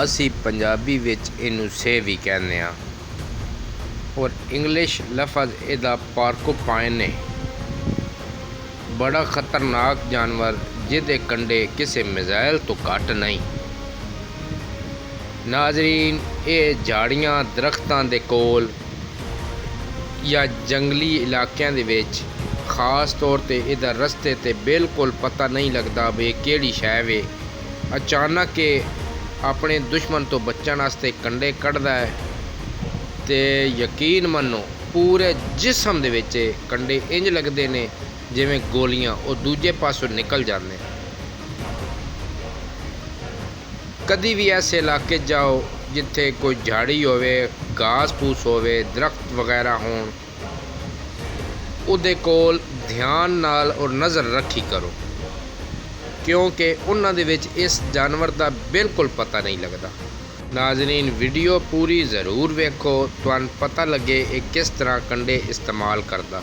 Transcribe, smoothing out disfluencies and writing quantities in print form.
ਅਸੀਂ ਪੰਜਾਬੀ ਵਿੱਚ ਇਹਨੂੰ ਸੇ ਵੀ ਕਹਿੰਦੇ ਹਾਂ ਔਰ ਇੰਗਲਿਸ਼ ਲਫ਼ਜ਼ ਇਹਦਾ ਪਾਰਕੋਪਾਈਨ ਹੈ। ਬੜਾ ਖਤਰਨਾਕ ਜਾਨਵਰ ਜਿਹਦੇ ਕੰਡੇ ਕਿਸੇ ਮਿਜ਼ਾਈਲ ਤੋਂ ਘੱਟ ਨਹੀਂ। ਨਾਜ਼ਰੀਨ, ਇਹ ਝਾੜੀਆਂ ਦਰਖਤਾਂ ਦੇ ਕੋਲ ਜਾਂ ਜੰਗਲੀ ਇਲਾਕਿਆਂ ਦੇ ਵਿੱਚ ਖਾਸ ਤੌਰ ਤੇ ਇਹਦਾ ਰਸਤੇ ਤੇ ਬਿਲਕੁਲ ਪਤਾ ਨਹੀਂ ਲੱਗਦਾ ਵੀ ਕਿਹੜੀ ਸ਼ੈ ਵੇ। ਅਚਾਨਕ ਇਹ ਆਪਣੇ ਦੁਸ਼ਮਣ ਤੋਂ ਬਚਣ ਵਾਸਤੇ ਕੰਡੇ ਕੱਢਦਾ ਹੈ ਤੇ ਯਕੀਨ ਮੰਨੋ ਪੂਰੇ ਜਿਸਮ ਦੇ ਵਿੱਚ ਕੰਡੇ ਇੰਜ ਲੱਗਦੇ ਨੇ ਜਿਵੇਂ ਗੋਲੀਆਂ ਉਹ ਦੂਜੇ ਪਾਸੋਂ ਨਿਕਲ ਜਾਂਦੇ। ਕਦੀ ਵੀ ਐਸੇ ਇਲਾਕੇ ਜਾਓ ਜਿੱਥੇ ਕੋਈ ਝਾੜੀ ਹੋਵੇ, ਘਾਸ ਫੂਸ ਹੋਵੇ, ਦਰਖਤ ਵਗੈਰਾ ਹੋਣ, ਉਹਦੇ ਕੋਲ ਧਿਆਨ ਨਾਲ ਔਰ ਨਜ਼ਰ ਰੱਖੀ ਕਰੋ ਕਿਉਂਕਿ ਉਹਨਾਂ ਦੇ ਵਿੱਚ ਇਸ ਜਾਨਵਰ ਦਾ ਬਿਲਕੁਲ ਪਤਾ ਨਹੀਂ ਲੱਗਦਾ। ਨਾਜ਼ਰੀਨ, ਵੀਡੀਓ ਪੂਰੀ ਜ਼ਰੂਰ ਵੇਖੋ, ਤੁਹਾਨੂੰ ਪਤਾ ਲੱਗੇ ਇਹ ਕਿਸ ਤਰ੍ਹਾਂ ਕੰਡੇ ਇਸਤੇਮਾਲ ਕਰਦਾ।